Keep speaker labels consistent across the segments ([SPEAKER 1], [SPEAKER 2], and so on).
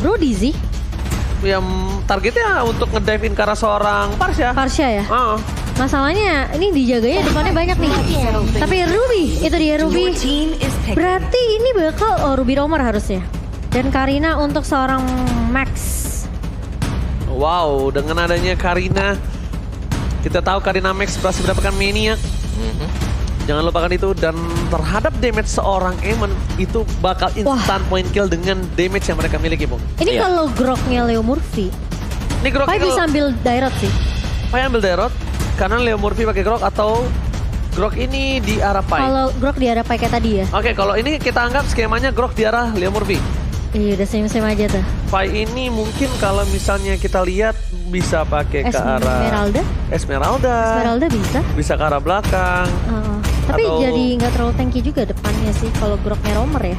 [SPEAKER 1] Brody sih.
[SPEAKER 2] Yang targetnya untuk ngedive-in ke arah seorang Parsha.
[SPEAKER 1] Parsha ya? Masalahnya ini dijaganya depannya banyak nih. Tapi Ruby, itu dia Ruby. Berarti ini bakal Ruby Romer harusnya. Dan Karina untuk seorang Max.
[SPEAKER 2] Wow, dengan adanya Karina, kita tahu Karina Max berhasil mendapatkan Maniac. Jangan lupakan itu, dan terhadap damage seorang Eamon itu bakal instant point kill dengan damage yang mereka miliki, Bung.
[SPEAKER 1] Ini kalau groknya Leo Murphy,
[SPEAKER 2] ini grok
[SPEAKER 1] Pai bisa ambil Dairot sih.
[SPEAKER 2] Pai ambil Dairot karena Leo Murphy pakai grok, atau grok ini di arah Pai.
[SPEAKER 1] Kalau grok di arah Pai kayak tadi ya.
[SPEAKER 2] Oke, kalau ini kita anggap skemanya grok di arah Leo Murphy.
[SPEAKER 1] Iya, udah same-same aja tuh.
[SPEAKER 2] Pai ini mungkin kalau misalnya kita lihat bisa pakai ke arah
[SPEAKER 1] Esmeralda bisa.
[SPEAKER 2] Bisa ke arah belakang.
[SPEAKER 1] Tapi jadi nggak terlalu tanky juga depannya sih kalau groknya Romer ya.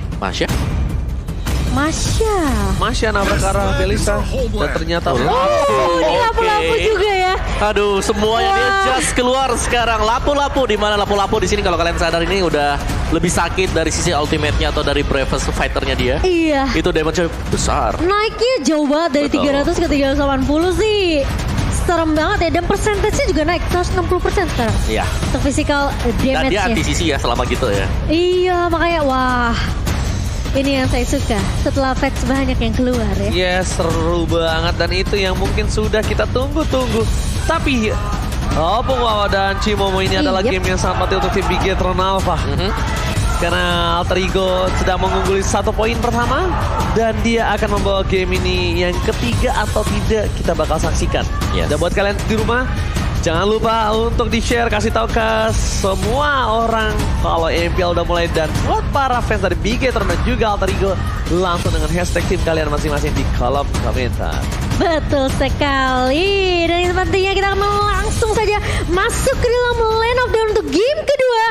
[SPEAKER 2] Masya nabrak ke arah Belisa. Dan ternyata
[SPEAKER 1] ini lapu-lapu juga ya.
[SPEAKER 3] Aduh, semuanya dia just keluar sekarang. Lapu-lapu, di mana lapu-lapu di sini kalau kalian sadar ini udah lebih sakit dari sisi ultimate-nya atau dari bravest fighter-nya dia.
[SPEAKER 1] Iya.
[SPEAKER 3] Itu damage-nya besar.
[SPEAKER 1] Naiknya jauh banget dari 300 ke 380 sih. Serem banget ya, dan persentasenya juga naik 160% sekarang.
[SPEAKER 3] Iya.
[SPEAKER 1] Untuk physical damage-nya.
[SPEAKER 3] Dan dia anti-sisi ya selama gitu ya.
[SPEAKER 1] Iya, makanya wah. Ini yang saya suka setelah patch banyak yang keluar ya.
[SPEAKER 2] Yes, seru banget, dan itu yang mungkin sudah kita tunggu-tunggu. Tapi Opung Wawa dan Cimomo ini adalah game yang sangat penting untuk tim Bigetron Alpha. Karena Alter Ego sedang mengungguli 1 poin pertama, dan dia akan membawa game ini yang ketiga atau tidak kita bakal saksikan. Dan buat kalian di rumah, jangan lupa untuk di-share, kasih tahu ke semua orang kalau MPL udah mulai, dan buat para fans dari Bigetron dan juga Alter Ego, langsung dengan hashtag tim kalian masing-masing di kolom komentar.
[SPEAKER 1] Betul sekali. Dan yang pentingnya kita akan langsung saja masuk ke dalam Lane of Dawn untuk game kedua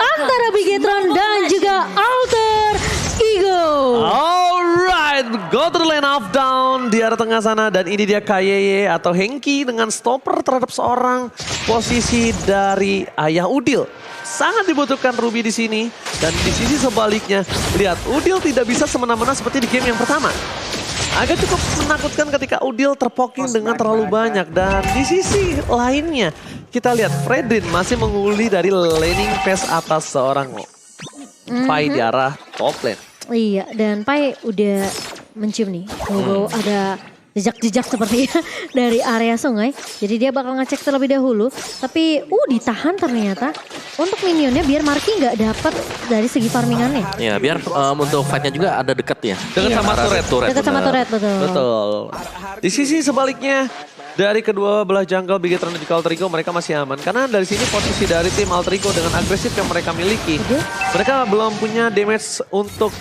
[SPEAKER 1] antara Bigetron dan juga Alter Ego.
[SPEAKER 2] Alright, go to the Lane of Dawn di arah tengah sana, dan ini dia KYY atau Hengki dengan stopper terhadap seorang posisi dari Ayah Udil. Sangat dibutuhkan Ruby di sini, dan di sisi sebaliknya lihat Udil tidak bisa semena-mena seperti di game yang pertama. Agak cukup menakutkan ketika Udil terpoking dengan terlalu banyak, dan di sisi lainnya kita lihat Fredrin masih mengungguli dari laning phase atas seorang Pai di arah top lane.
[SPEAKER 1] Iya, dan Pai udah mencium nih, bau ada jejak-jejak sepertinya dari area sungai. Jadi dia bakal ngecek terlebih dahulu. Tapi ditahan ternyata untuk minionnya biar Marky nggak dapat dari segi farmingannya.
[SPEAKER 3] Ya, biar untuk fight-nya juga ada dekat ya.
[SPEAKER 2] Dekat sama turret.
[SPEAKER 1] Dekat sama turret, betul.
[SPEAKER 2] Betul. Di sisi sebaliknya, dari kedua belah jungle Bigetron dan juga Alter Ego, mereka masih aman. Karena dari sini posisi dari tim Alter Ego dengan agresif yang mereka miliki, mereka belum punya damage untuk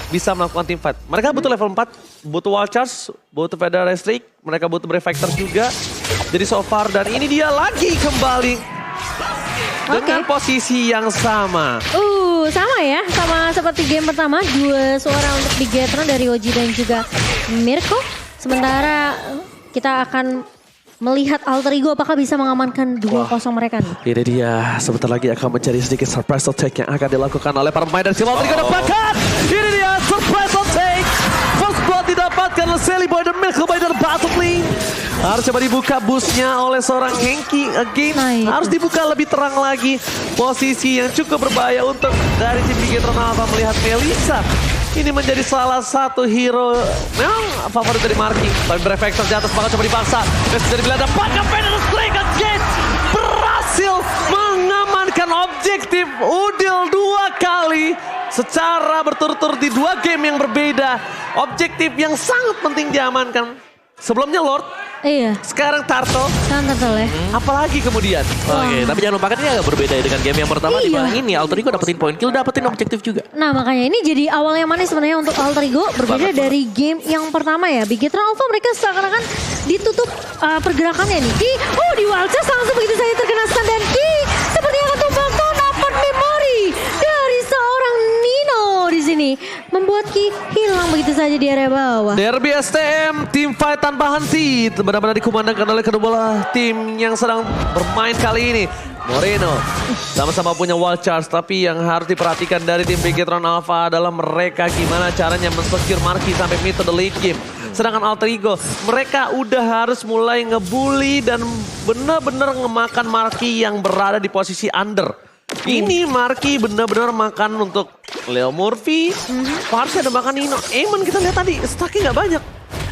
[SPEAKER 2] bisa melakukan team fight. Mereka butuh level 4, butuh wall charge, butuh feather restrict, mereka butuh brave factor juga. Jadi so far, dan ini dia lagi kembali dengan posisi yang sama.
[SPEAKER 1] Sama ya, sama seperti game pertama, 2 suara untuk Bigetron dari Oji dan juga Mirko. Sementara kita akan melihat Alter Ego apakah bisa mengamankan 2-0 mereka nih.
[SPEAKER 2] Ini dia, sebentar lagi akan mencari sedikit surprise attack yang akan dilakukan oleh para pemain dari tim Alter Ego. Dapatkan! Ini dia, surprise attack! First blood didapatkan oleh Sally Boy dan Mirko Boy dari bottom lane. Harus coba dibuka busnya oleh seorang Hengki again. Harus dibuka lebih terang lagi. Posisi yang cukup berbahaya untuk dari tim Bigetron Alpha melihat Melissa. Ini menjadi salah satu hero memang favorit dari Marky. Tapi Brave Factor di atas bakal coba dipaksa. Messi dari Belanda, pakai Penetrate Strike again. Berhasil mengamankan objektif Udil 2 kali. Secara berturut-turut di 2 game yang berbeda. Objektif yang sangat penting diamankan. Sebelumnya Lord.
[SPEAKER 1] Iya.
[SPEAKER 2] Sekarang Turtle.
[SPEAKER 1] Sekarang Turtle ya.
[SPEAKER 2] Apalagi kemudian.
[SPEAKER 3] Oke, tapi jangan lupakan ini agak berbeda ya dengan game yang pertama. Di mana ini Alter Ego dapetin point kill, dapetin objektif juga.
[SPEAKER 1] Nah makanya ini jadi awal yang manis sebenarnya untuk Alter Ego. Berbeda dari game yang pertama ya. Bigetron Alpha mereka seakan-akan ditutup pergerakannya nih. Ki, di Walchas langsung begitu saja terkena stun, dan Ki seperti akan tumbang tuh, dapat memori dari seorang Nino di sini. Membuat Ki hilang begitu saja di area bawah.
[SPEAKER 2] Derby STM, tim fight tanpa henti. Benar-benar dikumandangkan oleh kedua tim yang sedang bermain kali ini. Moreno sama-sama punya wall charge, tapi yang harus diperhatikan dari tim Bigetron Alpha adalah mereka gimana caranya men-secure Marky sampai mid to the late game. Sedangkan Alter Ego, mereka udah harus mulai ngebully dan bener-bener ngemakan Marky yang berada di posisi under. Ini Marky bener-bener makan untuk Leo Murphy, Parse ada makan Nino. Eamon kita lihat tadi, stacknya nggak banyak.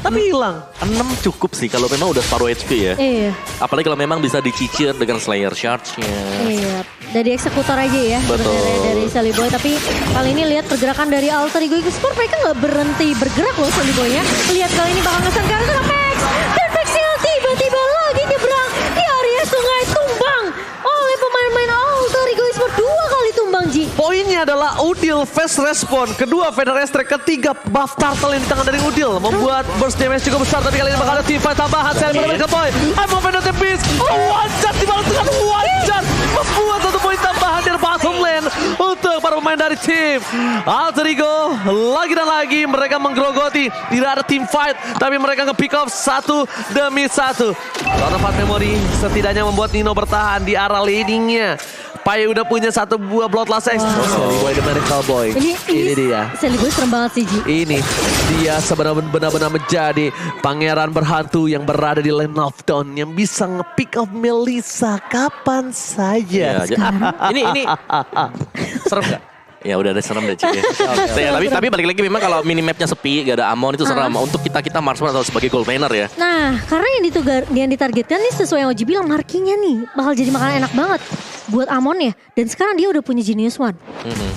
[SPEAKER 2] Tapi hilang.
[SPEAKER 3] 6 cukup sih kalau memang udah separuh HP ya.
[SPEAKER 1] Iya.
[SPEAKER 3] Apalagi kalau memang bisa dicicil dengan Slayer Charge-nya.
[SPEAKER 1] Iya, dari eksekutor aja ya
[SPEAKER 3] Betul.
[SPEAKER 1] sebenarnya dari Sally Boy. Tapi kali ini lihat pergerakan dari Alter Ego Sport, mereka nggak berhenti bergerak loh Sally Boy-nya. Lihat kali ini bakal ngesan ke arah Max. Dan Maxil tiba-tiba lagi nyebrang di area sungai, tumbang oleh pemain-pemain Alter Ego Sport. 2 kali tumbang, Ji.
[SPEAKER 2] Poinnya adalah Udil fast respon. Kedua Feather Strike, ketiga buff turtle yang di tangan dari Udil. Membuat burst damage cukup besar. Tapi kali ini bakal ada team fight tambahan. Saya benar ke boy. I'm a Feather the Beast. One shot dibalas dengan one shot. Membuat 1 poin tambahan dari bottom lane. Untuk para pemain dari tim Alter Ego. Lagi dan lagi mereka menggerogoti. Tidak ada team fight. Tapi mereka nge-pick off 1 demi 1. Ronafat Memory setidaknya membuat Nino bertahan di arah leadingnya. Pai udah punya 1 buah Bloodlust X. Sally Boy the Miracle Boy. Ini dia.
[SPEAKER 1] Sally Boy serem banget sih, Ji.
[SPEAKER 2] Ini dia sebenarnya benar-benar menjadi pangeran berhantu yang berada di Land of Dawn yang bisa nge-pick up Melissa kapan saja.
[SPEAKER 3] Ya, ini
[SPEAKER 2] Serem gak?
[SPEAKER 3] ya udah ada serem deh Cik. Tapi balik lagi memang kalau minimapnya sepi, gak ada Amon itu serem. Untuk kita marksman atau sebagai gold laner ya.
[SPEAKER 1] Nah, karena yang ditargetkan nih sesuai yang Oji bilang, Marky-nya nih bakal jadi makanan enak banget buat Amon ya. Dan sekarang dia udah punya Genius One.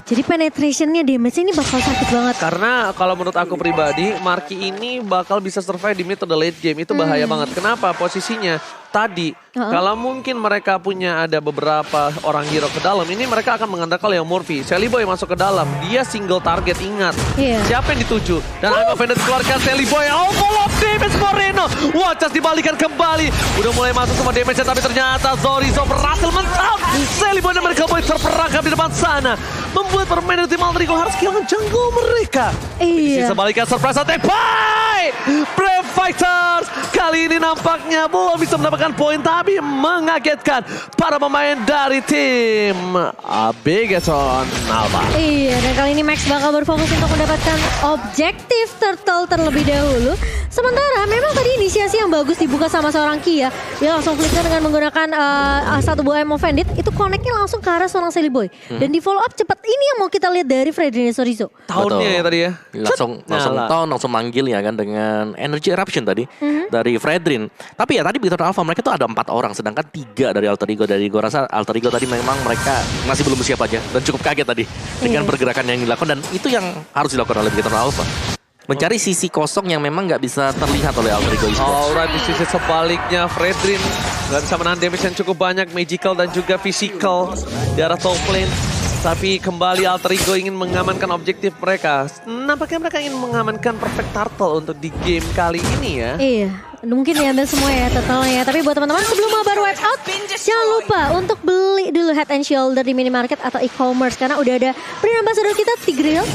[SPEAKER 1] Jadi penetrationnya, damage ini bakal sakit banget.
[SPEAKER 2] Karena kalau menurut aku pribadi, Marky ini bakal bisa survive di mid to the late game. Itu bahaya banget. Kenapa? Posisinya tadi, kalau mungkin mereka punya ada beberapa orang hero ke dalam, ini mereka akan mengandalkan Leo Murphy. Sally Boy masuk ke dalam, dia single target, ingat. Siapa yang dituju? Dan I'm offended keluarkan Sally Boy. Oh, full of damage Moreno. Wacas dibalikan kembali. Udah mulai masuk semua damage tapi ternyata Zorizo berhasil mentap. Sally Boy dan mereka Boy terperangkap di depan sana. Membuat permainan tim Alter Ego harus kehilangan jungle mereka.
[SPEAKER 1] Iya.
[SPEAKER 2] Sebaliknya surprise attack by Brave Fighters. Kali ini nampaknya belum bisa mendapatkan poin tapi mengagetkan para pemain dari tim Bigetron Alpha.
[SPEAKER 1] Iya, dan kali ini Max bakal berfokus untuk mendapatkan objektif turtle terlebih dahulu. Sementara memang tadi inisiasi yang bagus dibuka sama seorang Kia. Dia langsung flicker dengan menggunakan 1 buah Emo Bandit. Itu connect-nya langsung ke arah seorang Sally Boy. Dan di follow up cepat. Ini yang mau kita lihat dari Fredrin Zorizo.
[SPEAKER 2] Tahunnya ya tadi ya.
[SPEAKER 3] Langsung manggil ya kan dengan Energy Eruption tadi dari Fredrin. Tapi ya tadi Bigetron Alpha mereka tuh ada 4 orang, sedangkan 3 dari Alter Ego. Dari gue rasa Alter Ego tadi memang mereka masih belum siap aja dan cukup kaget tadi dengan pergerakan yang dilakukan, dan itu yang harus dilakukan oleh Bigetron Alpha. Mencari sisi kosong yang memang nggak bisa terlihat oleh Alter Ego.
[SPEAKER 2] Alright, di sisi sebaliknya Fredrin nggak bisa menahan damage yang cukup banyak, magical dan juga physical di arah top lane. Tapi kembali Alter Ego ingin mengamankan objektif mereka. Nampaknya mereka ingin mengamankan Perfect Turtle untuk di game kali ini ya.
[SPEAKER 1] Iya, mungkin diambil semua ya totalnya. Tapi buat teman-teman sebelum mabar wipe out, jangan lupa untuk beli dulu Head and Shoulder di minimarket atau e-commerce. Karena udah ada brand ambassador kita, Tigreal.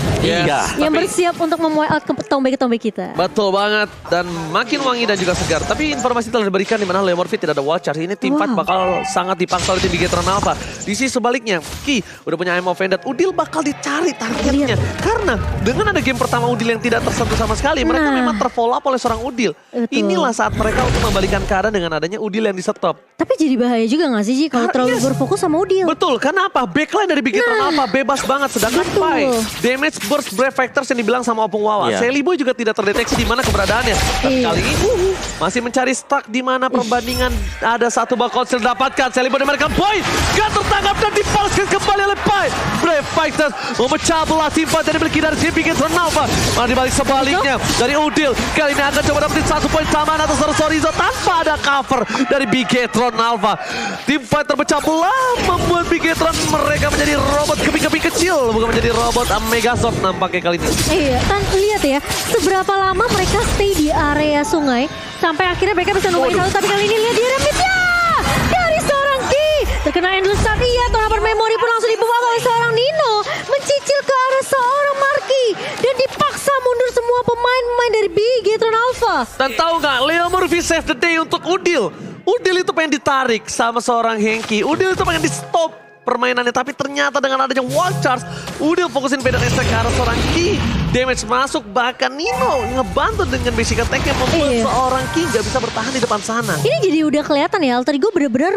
[SPEAKER 1] Yang bersiap untuk memwipe out ketombe-ketombe kita.
[SPEAKER 2] Betul banget, dan makin wangi dan juga segar. Tapi informasi telah diberikan di mana Leo Murphy tidak ada watch charge. Ini tim fight bakal sangat dipaksa oleh tim Bigetron Alpha. Di sisi sebaliknya, Ki udah punya I'm Offended. Udil bakal dicari targetnya. Karena dengan ada game pertama Udil yang tidak tersentuh sama sekali, mereka memang terfollow up oleh seorang Udil. Inilah saat mereka untuk membalikan keadaan dengan adanya Udil yang di stop.
[SPEAKER 1] Tapi jadi bahaya juga gak sih Ji kalau terlalu berfokus sama Udil?
[SPEAKER 2] Betul, kenapa? Backline dari Bigetron Alpha bebas banget. Sedangkan Pai, damage burst Brave Factors yang dibilang sama Opung Wawa. Sally Boy juga tidak terdeteksi di mana keberadaannya. Tapi kali ini masih mencari stuck di mana perbandingan ada 1 bakal dapatkan. Sally Boy dan mereka Boy gak tertangkap dan dibalaskan kembali oleh Pai. Brave Fighters memecah belah tim fight yang dimiliki dari tim Bigetron Alpha. Malah dibalik sebaliknya dari Udil. Kali ini akan coba dapetin 1 poin tambahan atas Zorizo tanpa ada cover dari Bigetron Alpha. Tim fight terpecah belah membuat Bigetron mereka menjadi robot keping-keping kecil, bukan menjadi robot Megazord nampaknya kali ini.
[SPEAKER 1] Iya, lihat ya seberapa lama mereka stay di area sungai sampai akhirnya mereka bisa nungguin satu. Tapi kali ini lihat dia remitnya dari seorang Ki terkena endless start. Iya, Tonapar Memory pun langsung dibawa oleh seorang Nino, mencicil ke arah seorang Marky dan dipaksa mundur semua pemain-pemain dari Bigetron Alpha.
[SPEAKER 2] Dan tahu nggak, Leo Murphy save the day untuk Udil. Udil itu pengen ditarik sama seorang Henki. Udil itu pengen di stop permainannya. Tapi ternyata dengan adanya wall charge, Udil fokusin Pedang Estek ke arah seorang Ki. Damage masuk, bahkan Nino ngebantu dengan basic attack yang membuat seorang Ki gak bisa bertahan di depan sana.
[SPEAKER 1] Ini jadi udah kelihatan ya, Alter Ego bener-bener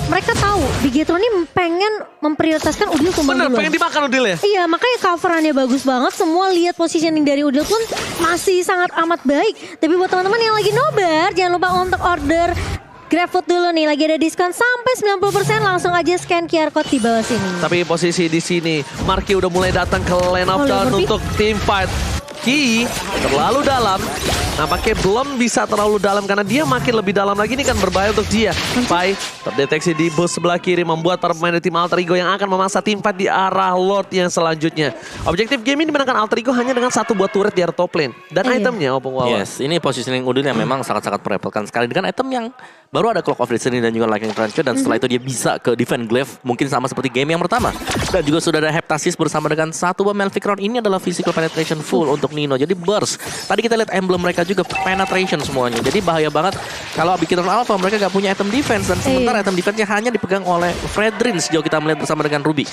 [SPEAKER 1] mereka tahu Bigetron ini pengen memprioritaskan Udil tumbang
[SPEAKER 2] Bener,
[SPEAKER 1] duluan.
[SPEAKER 2] pengen dimakan Udil ya?
[SPEAKER 1] Iya, makanya coverannya bagus banget. Semua lihat positioning dari Udil pun masih sangat amat baik. Tapi buat teman-teman yang lagi nobar, jangan lupa untuk order GrabFood dulu nih. Lagi ada diskon sampai 90%. Langsung aja scan QR code di bawah sini.
[SPEAKER 2] Tapi posisi di sini, Marky udah mulai datang ke lane of dawn untuk team fight. Ki terlalu dalam. Nampaknya belum bisa terlalu dalam karena dia makin lebih dalam lagi. Ini kan berbahaya untuk dia. Pai terdeteksi di bus sebelah kiri membuat para pemain dari tim Alter Ego yang akan memaksa tim fight di arah Lord yang selanjutnya. Objektif game ini dimenangkan Alter Ego hanya dengan satu buah turret di arah top lane. Dan itemnya Opung Wawa.
[SPEAKER 3] Yes, ini positioning Udin yang memang sangat-sangat merepotkan sekali. Dengan item yang baru ada Clock of Destiny dan juga Lightning Trencher. Dan setelah itu dia bisa ke Defend Glaive. Mungkin sama seperti game yang pertama. Dan juga sudah ada Heptasis bersama dengan satu buah Melvic Round. Ini adalah physical penetration full untuk Nino. Jadi burst. Tadi kita lihat emblem mereka juga penetration semuanya. Jadi bahaya banget kalau Bigetron Alpha mereka gak punya item defense. Dan sementara item defense-nya hanya dipegang oleh Fredrin sejauh kita melihat bersama dengan Ruby.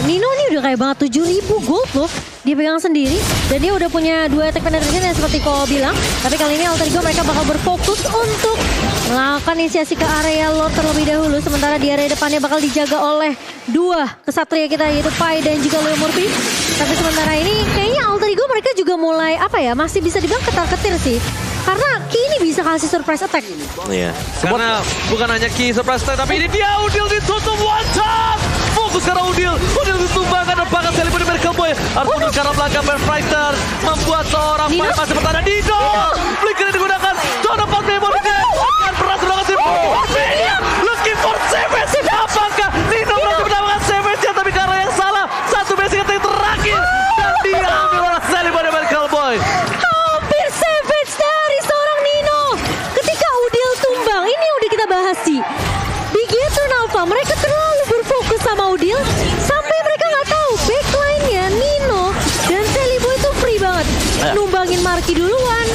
[SPEAKER 1] Nino ini udah kayak banget 7.000 gold loh. Dia pegang sendiri. Dan dia udah punya 2 attack penetration yang seperti Ko bilang. Tapi kali ini Alter Ego mereka bakal berfokus untuk melakukan inisiasi ke area Lord terlebih dahulu. Sementara di area depannya bakal dijaga oleh 2 kesatria kita yaitu Pai dan juga Leo Murphy. Tapi sementara ini kayaknya Alter Ego mereka juga mulai masih bisa dibilang ketar-ketir sih. Karena Ki ini bisa kasih surprise attack.
[SPEAKER 3] Iya.
[SPEAKER 2] Karena bukan hanya Ki surprise attack, tapi ini dia Udil ditutup one shot. Fokus karena Udil ditumbangkan dan bahkan Celebrity Miracle Boy harus mundur karena belakang Fighter membuat seorang Pai masih bertahan. Nino flicker digunakan. Jonathan Memori akan berhasil melakukan looking for Savage. Apakah Nino berhasil mendapatkan Savage-nya? Tapi karena yang salah, satu basic attack terakhir dan diambil oleh Celebrity Miracle Boy.
[SPEAKER 1] Hampir savage dari seorang Nino. Ketika Udil tumbang, ini udah kita bahas sih. Bigetron Alpha mereka terlalu berfokus sama Udil sampai mereka nggak tahu backline-nya Nino dan Celiboy itu free banget. Numbangin Marky duluan,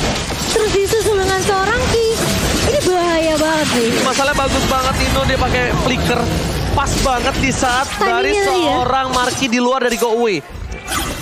[SPEAKER 1] terus disusul dengan seorang Ki. Ini bahaya banget nih.
[SPEAKER 2] Masalahnya bagus banget Nino, dia pakai flicker pas banget di saat dari seorang Marky di luar dari go away.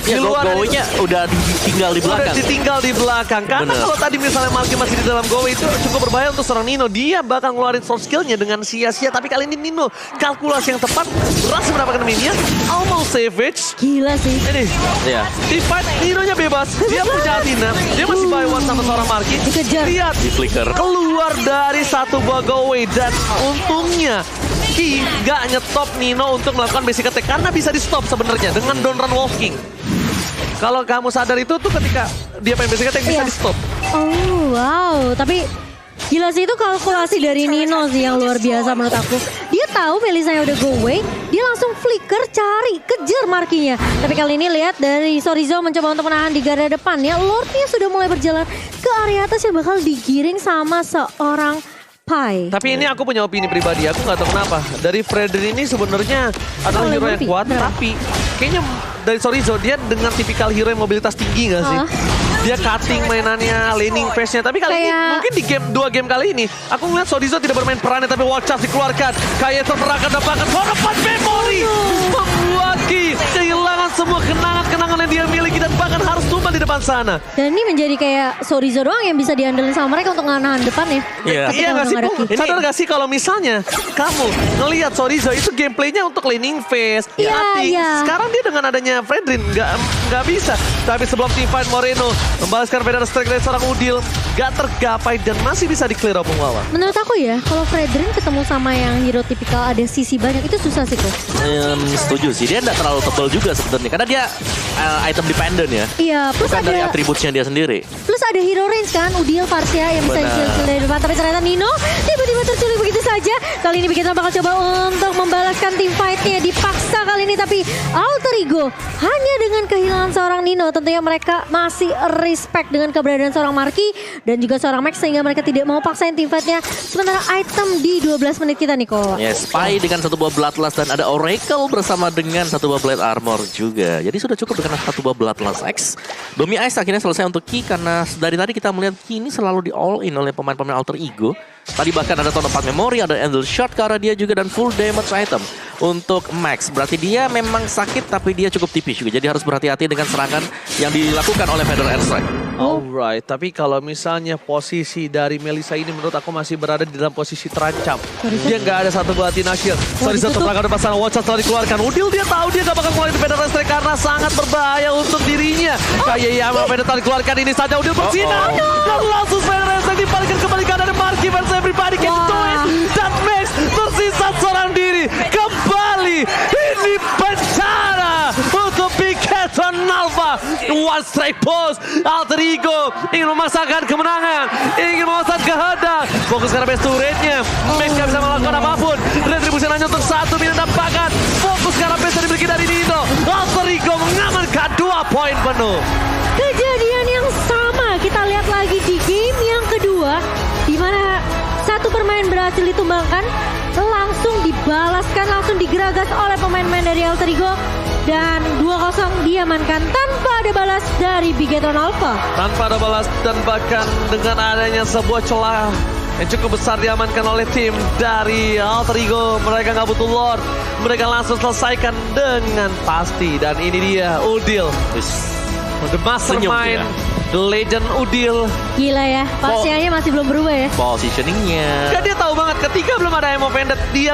[SPEAKER 3] Ya, go-nya udah ditinggal di belakang.
[SPEAKER 2] Udah ditinggal di belakang. Karena kalau tadi misalnya Marky masih di dalam go itu cukup berbahaya untuk seorang Nino. Dia bakal ngeluarin soft skillnya dengan sia-sia. Tapi kali ini Nino kalkulasi yang tepat berhasil mendapatkan minion. Almost savage.
[SPEAKER 1] Gila sih.
[SPEAKER 2] Ini
[SPEAKER 3] Iya.
[SPEAKER 2] di fight Nino-nya bebas. Dia punya Athena. Dia masih buy one sama seorang Marky.
[SPEAKER 1] Dikejar.
[SPEAKER 2] Lihat
[SPEAKER 3] Di flicker.
[SPEAKER 2] keluar dari satu buah go away. Dan untungnya Ki gak nyetop Nino untuk melakukan basic attack. Karena bisa di stop sebenarnya dengan down run walking. Kalau kamu sadar itu tuh ketika dia main basic attack bisa di stop.
[SPEAKER 1] Oh wow, tapi gila sih itu kalkulasi dari Nino sih yang luar biasa menurut aku. Dia tahu Melisanya udah go away, dia langsung flicker cari, kejar Markinya. Tapi kali ini lihat dari Sorizo mencoba untuk menahan di garda depan ya. Lordnya sudah mulai berjalan ke area atas yang bakal digiring sama seorang Pai.
[SPEAKER 2] Tapi ini aku punya opini pribadi, aku nggak tahu kenapa. Dari Fredrin ini sebenarnya adalah hero yang kuat, tapi kayaknya dari Sorizo dia dengan tipikal hero yang mobilitas tinggi nggak sih? Dia cutting mainannya, laning phase-nya. Tapi kali ini mungkin di game 2 game kali ini aku ngeliat Sorizo tidak bermain perannya, tapi watch out dikeluarkan. Kayak terperangkan dapatkan Horrified Memory. Membuat Ki kehilangan semua kenangan-kenangan yang dia miliki dan bahkan harus tumbang di depan sana.
[SPEAKER 1] Dan ini menjadi kayak Sorizo doang yang bisa diandelin sama mereka untuk nahan depan ya.
[SPEAKER 2] Iya nggak sih? Sadar gak sih kalau misalnya kamu ngelihat Sorizo itu gameplaynya untuk laning phase, cutting. Sekarang dia dengan adanya Fredrin nggak bisa. Tapi sebelum team fight Moreno membalaskan Pedal Strike dari seorang Udil, gak tergapai dan masih bisa di-clear Opung Wawa.
[SPEAKER 1] Menurut aku ya, kalau Fredrin ketemu sama yang hero tipikal ada sisi banyak itu susah sih kok.
[SPEAKER 3] Setuju sih, dia nggak terlalu tebal juga sebenarnya karena dia item dependent ya.
[SPEAKER 1] Iya, plus
[SPEAKER 3] bukan
[SPEAKER 1] ada
[SPEAKER 3] dari atributnya dia sendiri.
[SPEAKER 1] Plus ada hero range kan, Udil, Farsia yang bisa di-kill dari depan. Tapi ternyata Nino tiba-tiba terculik begitu saja. Kali ini kita bakal coba untuk membalaskan tim fight-nya. Dipaksa kali ini tapi Alter Ego hanya dengan kehilangan seorang Nino. Tentunya mereka masih respect dengan keberadaan seorang Marky dan juga seorang Max sehingga mereka tidak mau paksain tim fight-nya. Sementara item di 12 menit kita nih kok.
[SPEAKER 3] Yes, Pai dengan satu buah Bloodlust dan ada Oracle bersama dengan satu buah Blade Armor juga. Jadi sudah cukup dengan satu buah Bloodlust X. Domi Ice akhirnya selesai untuk Ki karena dari tadi kita melihat Ki ini selalu di all in oleh pemain-pemain Alter Ego. Tadi bahkan ada tahun 4 memori, ada Endless Shot ke arah dia juga, dan full damage item untuk Max. Berarti dia memang sakit tapi dia cukup tipis juga. Jadi harus berhati-hati dengan serangan yang dilakukan oleh Feather Airstrike.
[SPEAKER 2] Alright, tapi kalau misalnya posisi dari Melissa ini menurut aku masih berada di dalam posisi terancam. Dia nggak ada satu batin akhir. Sorry, satu perangkat depan sana, watch out telah dikeluarkan. Udil dia tahu dia nggak bakal keluarin Feather Airstrike karena sangat berbahaya untuk dirinya. Kayaknya Feather telah dikeluarkan, ini saja Udil bersinar. Dan langsung Feather Airstrike dibalikan kembali ke ada Marky versus everybody can do it. Dan Max tersisa seorang diri. Kembali, ini bencana untuk Bigetron Alpha. One strike pose, Alter Ego ingin memasangkan kemenangan, ingin memasang kehendak. Fokus karena best turretnya, Max gak bisa melakukan apapun. Retribution hanya untuk 1 minit dampakan. Fokus karena best yang dimiliki dari Nino. Alter Ego mengamankan 2 poin penuh.
[SPEAKER 1] Kejadian yang sama kita lihat lagi di game yang kedua, di mana satu permain berhasil ditumbangkan, langsung dibalaskan, langsung digeragas oleh pemain-pemain dari Alter Ego, dan 2-0 diamankan tanpa ada balas dari Bigetron Alpha.
[SPEAKER 2] Tanpa ada balas dan bahkan dengan adanya sebuah celah yang cukup besar diamankan oleh tim dari Alter Ego. Mereka nggak butuh lord, mereka langsung selesaikan dengan pasti. Dan ini dia Udil, the mastermind, the legend Udil.
[SPEAKER 1] Gila ya, pasiennya masih belum berubah ya.
[SPEAKER 3] Positioningnya.
[SPEAKER 2] Kan dia tahu banget ketika belum ada Emo Bandit, dia